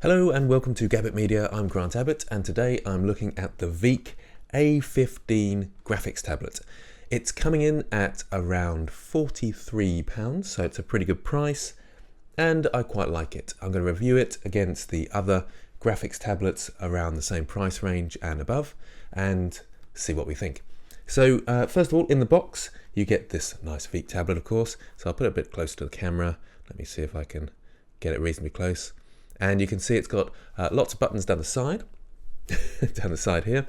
Hello and welcome to Gabbett Media. I'm Grant Abbott and today I'm looking at the VEIKK A15 graphics tablet. It's coming in at around £43, so it's a pretty good price and I quite like it. I'm going to review it against the other graphics tablets around the same price range and above and see what we think. So first of all, in the box you get this nice VEIKK tablet, of course, so I'll put it a bit closer to the camera. Let me see if I can get it reasonably close. And you can see it's got lots of buttons down the side, down the side here.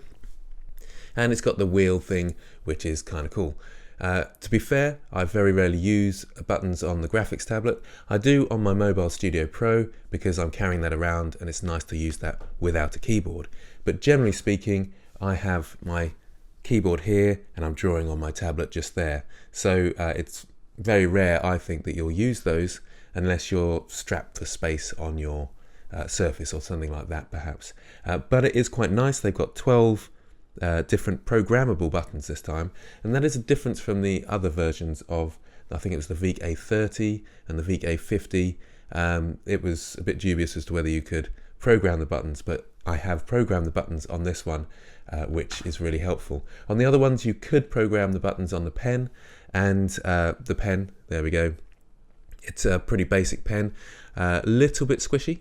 And it's got the wheel thing, which is kind of cool. To be fair, I very rarely use buttons on the graphics tablet. I do on my Mobile Studio Pro because I'm carrying that around and it's nice to use that without a keyboard. But generally speaking, I have my keyboard here and I'm drawing on my tablet just there. So it's very rare, I think, that you'll use those unless you're strapped for space on your Surface or something like that perhaps. But it is quite nice. They've got 12 different programmable buttons this time, and that is a difference from the other versions of, I think it was the VEIKK A30 and the VEIKK A50. It was a bit dubious as to whether you could program the buttons, but I have programmed the buttons on this one, which is really helpful. On the other ones you could program the buttons on the pen, and the pen, there we go. It's a pretty basic pen, a little bit squishy.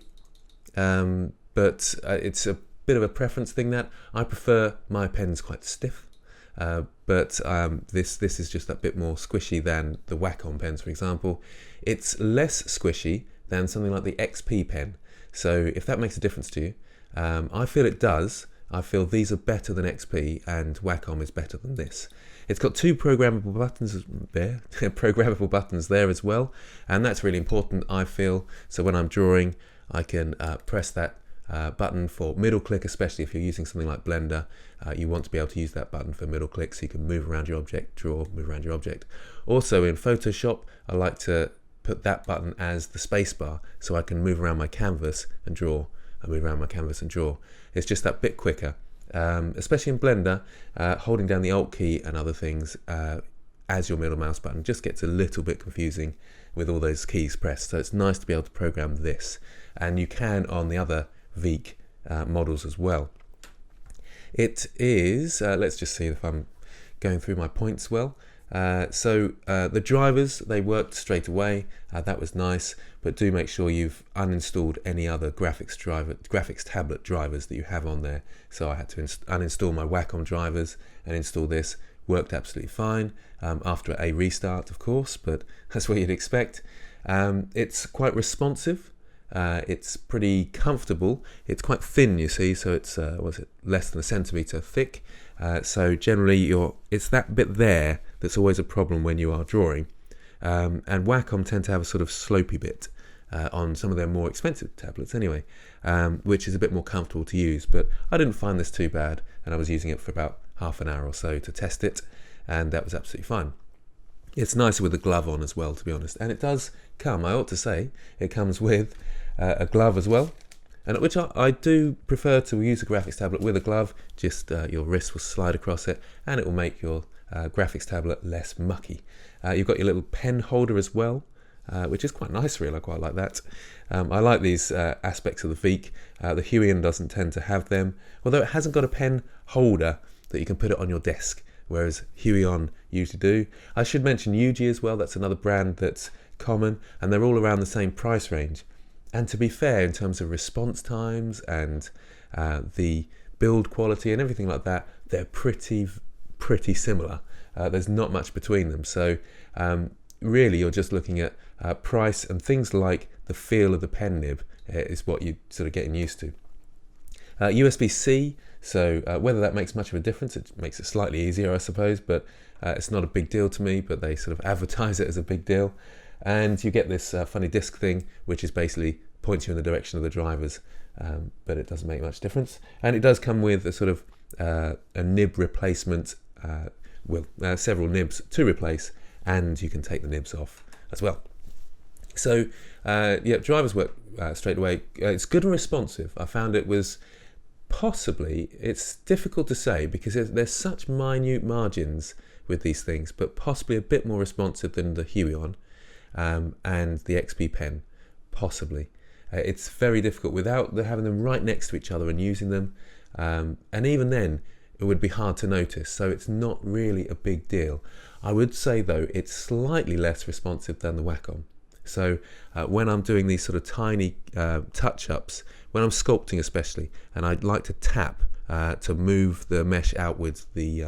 But it's a bit of a preference thing that I prefer my pens quite stiff, but this is just a bit more squishy than the Wacom pens, for example. It's less squishy than something like the XP pen, so if that makes a difference to you, I feel it does. I feel these are better than XP and Wacom is better than this. It's got two programmable buttons there, programmable buttons there as well, and that's really important, I feel. So when I'm drawing, I can press that button for middle click, especially if you're using something like Blender. You want to be able to use that button for middle click so you can move around your object, draw, move around your object. Also in Photoshop, I like to put that button as the space bar so I can move around my canvas and draw, and move around my canvas and draw. It's just that bit quicker, especially in Blender. Holding down the Alt key and other things as your middle mouse button just gets a little bit confusing with all those keys pressed, so it's nice to be able to program this, and you can on the other VEIKK models as well. It is, let's just see if I'm going through my points well. So the drivers, they worked straight away, that was nice, but do make sure you've uninstalled any other graphics tablet drivers that you have on there. So I had to uninstall my Wacom drivers and install this. Worked absolutely fine after a restart, of course, but that's what you'd expect. It's quite responsive. It's pretty comfortable. It's quite thin, you see, so it's less than a centimetre thick. So generally, it's that bit there that's always a problem when you are drawing. And Wacom tend to have a sort of slopey bit on some of their more expensive tablets anyway, which is a bit more comfortable to use. But I didn't find this too bad, and I was using it for about half an hour or so to test it, and that was absolutely fine. It's nicer with a glove on as well, to be honest, and it does come, I ought to say, it comes with a glove as well, and which I do prefer to use a graphics tablet with a glove. Just your wrist will slide across it and it will make your graphics tablet less mucky. You've got your little pen holder as well, which is quite nice really, I quite like that. I like these aspects of the VEIKK. The Huion doesn't tend to have them, although it hasn't got a pen holder that you can put it on your desk, whereas Huion usually do. I should mention Yuji as well, that's another brand that's common, and they're all around the same price range. And to be fair, in terms of response times and the build quality and everything like that, they're pretty similar. There's not much between them, so really you're just looking at price, and things like the feel of the pen nib is what you're sort of getting used to. USB-C, so whether that makes much of a difference, it makes it slightly easier I suppose, but it's not a big deal to me, but they sort of advertise it as a big deal. And you get this funny disc thing, which is basically points you in the direction of the drivers, but it doesn't make much difference. And it does come with a sort of a nib replacement, several nibs to replace, and you can take the nibs off as well. So yeah, drivers work straight away. It's good and responsive. I found it was possibly, it's difficult to say because there's such minute margins with these things, but possibly a bit more responsive than the Huion and the XP pen, possibly. It's very difficult without having them right next to each other and using them, and even then it would be hard to notice, so it's not really a big deal. I would say though it's slightly less responsive than the Wacom. So when I'm doing these sort of tiny touch-ups, when I'm sculpting especially, and I'd like to tap to move the mesh outwards, the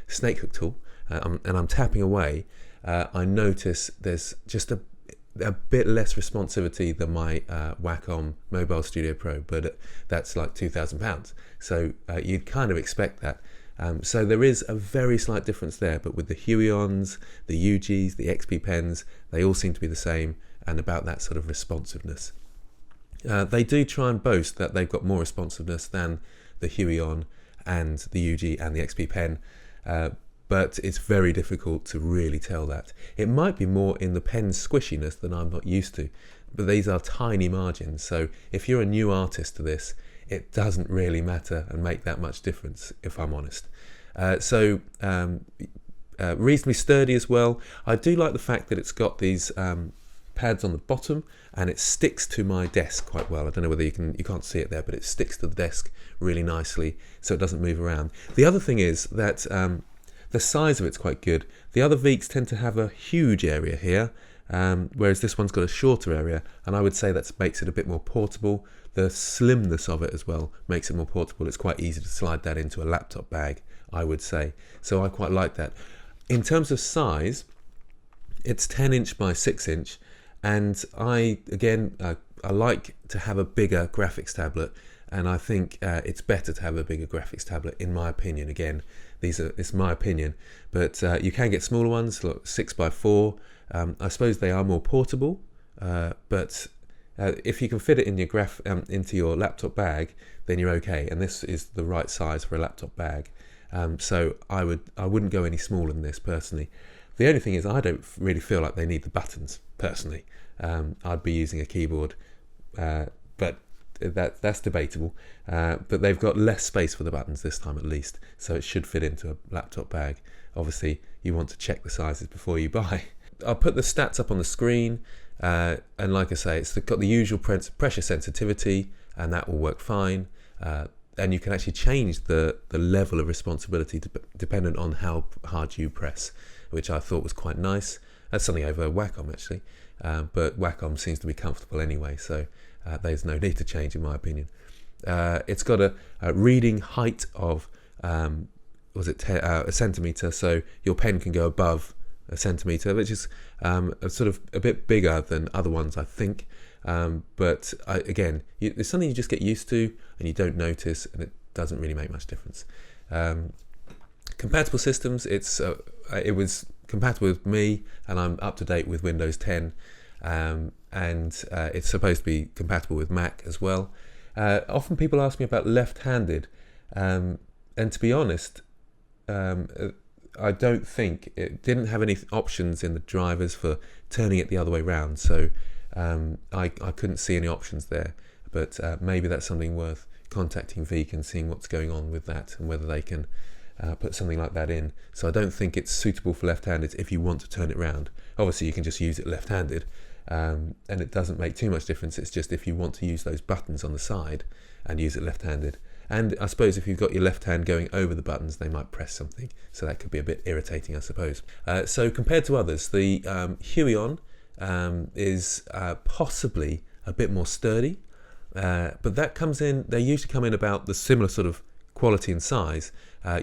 snake hook tool, and I'm tapping away, I notice there's just a bit less responsivity than my Wacom Mobile Studio Pro, but that's like £2,000. So you'd kind of expect that. So there is a very slight difference there, but with the Huions, the UGs, the XP pens, they all seem to be the same and about that sort of responsiveness. They do try and boast that they've got more responsiveness than the Huion and the UG and the XP pen, but it's very difficult to really tell that. It might be more in the pen squishiness that I'm not used to, but these are tiny margins, so if you're a new artist to this, it doesn't really matter and make that much difference, if I'm honest. Reasonably sturdy as well. I do like the fact that it's got these pads on the bottom and it sticks to my desk quite well. I don't know whether you can't see it there, but it sticks to the desk really nicely so it doesn't move around. The other thing is that the size of it's quite good. The other VEIKKs tend to have a huge area here, whereas this one's got a shorter area, and I would say that makes it a bit more portable. The slimness of it as well makes it more portable. It's quite easy to slide that into a laptop bag, I would say. So I quite like that. In terms of size, it's 10" by 6", and I like to have a bigger graphics tablet, and I think it's better to have a bigger graphics tablet, in my opinion. Again, it's my opinion, but you can get smaller ones, like 6x4. I suppose they are more portable, but if you can fit it in your into your laptop bag, then you're okay. And this is the right size for a laptop bag. So I wouldn't go any smaller than this personally. The only thing is I don't really feel like they need the buttons personally. I'd be using a keyboard, but that's debatable. But they've got less space for the buttons this time at least, so it should fit into a laptop bag. Obviously, you want to check the sizes before you buy. I'll put the stats up on the screen, and like I say, it's got the usual pressure sensitivity, and that will work fine. And you can actually change the level of responsibility dependent on how hard you press, which I thought was quite nice. That's something over Wacom actually, but Wacom seems to be comfortable anyway, so there's no need to change in my opinion. It's got a reading height of a centimetre, so your pen can go above a centimetre, which is sort of a bit bigger than other ones, I think. But again, it's something you just get used to and you don't notice, and it doesn't really make much difference. Compatible systems, it was compatible with me, and I'm up to date with Windows 10, and it's supposed to be compatible with Mac as well. Often people ask me about left-handed, and to be honest, I don't think it didn't have any options in the drivers for turning it the other way round, so I couldn't see any options there, but maybe that's something worth contacting VEIKK and seeing what's going on with that and whether they can put something like that in. So I don't think it's suitable for left-handed if you want to turn it round. Obviously you can just use it left-handed, and it doesn't make too much difference. It's just if you want to use those buttons on the side and use it left-handed. And I suppose if you've got your left hand going over the buttons, they might press something, so that could be a bit irritating, I suppose. So compared to others, the Huion is possibly a bit more sturdy, but that comes in, they usually come in about the similar sort of quality and size,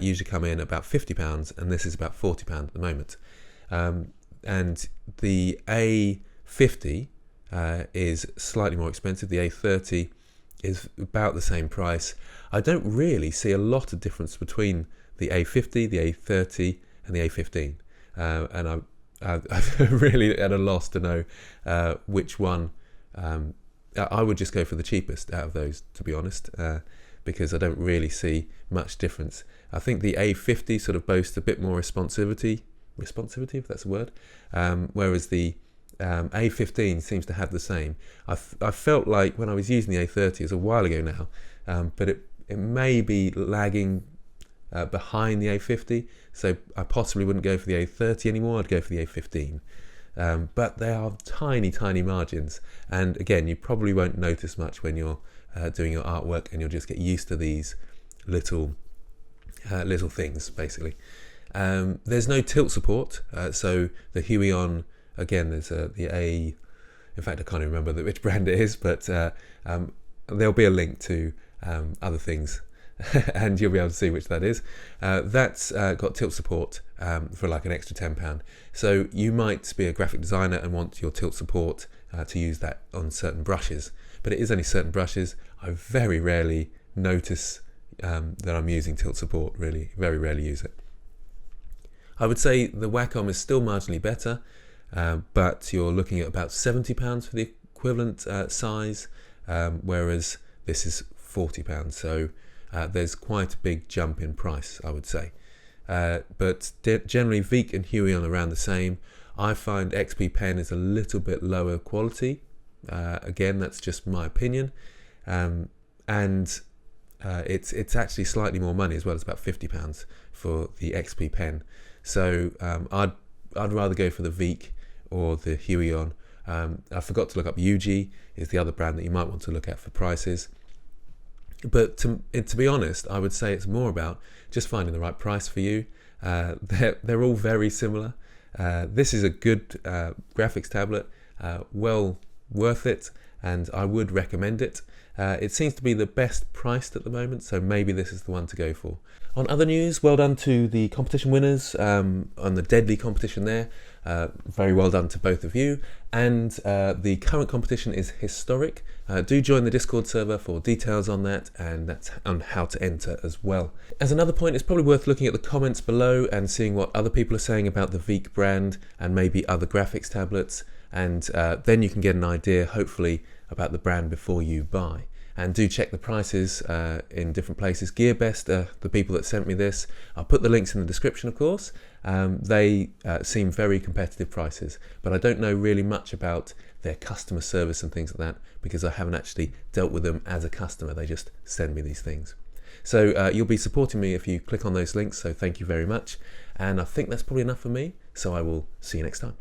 usually come in about £50, and this is about £40 at the moment. And the A50 is slightly more expensive. The A30 is about the same price. I don't really see a lot of difference between the A50, the A30 and the A15, and I'm really at a loss to know which one. I would just go for the cheapest out of those, to be honest, because I don't really see much difference. I think the A50 sort of boasts a bit more responsivity if that's a word, whereas the A15 seems to have the same. I felt like when I was using the A30, it was a while ago now, but it may be lagging behind the A50, so I possibly wouldn't go for the A30 anymore. I'd go for the A15. but they are tiny, tiny margins. And again, you probably won't notice much when you're doing your artwork, and you'll just get used to these little things, basically. There's no tilt support, so the Huion, again, there's in fact I can't even remember which brand it is, but there'll be a link to other things and you'll be able to see which that is. That's got tilt support for like an extra £10. So you might be a graphic designer and want your tilt support to use that on certain brushes, but it is only certain brushes. I very rarely notice that I'm using tilt support, really, very rarely use it. I would say the Wacom is still marginally better, but you're looking at about £70 for the equivalent size, whereas this is £40. So there's quite a big jump in price, I would say. But generally, VEIKK and Huion are around the same. I find XP Pen is a little bit lower quality. Again, that's just my opinion. And it's actually slightly more money as well. It's about £50 for the XP Pen. So I'd rather go for the VEIKK or the Huion. I forgot to look up UG is the other brand that you might want to look at for prices. But to be honest, I would say it's more about just finding the right price for you. They're all very similar. This is a good graphics tablet, well worth it, and I would recommend it. It seems to be the best priced at the moment, so maybe this is the one to go for. On other news, well done to the competition winners on the Deadly competition there. Very well done to both of you. And the current competition is historic. Do join the Discord server for details on that, and that's on how to enter as well. As another point, it's probably worth looking at the comments below and seeing what other people are saying about the VEIKK brand and maybe other graphics tablets, and then you can get an idea, hopefully, about the brand before you buy. And do check the prices in different places. GearBest, the people that sent me this, I'll put the links in the description, of course. They seem very competitive prices, but I don't know really much about their customer service and things like that because I haven't actually dealt with them as a customer. They just send me these things. So you'll be supporting me if you click on those links, so thank you very much. And I think that's probably enough for me, so I will see you next time.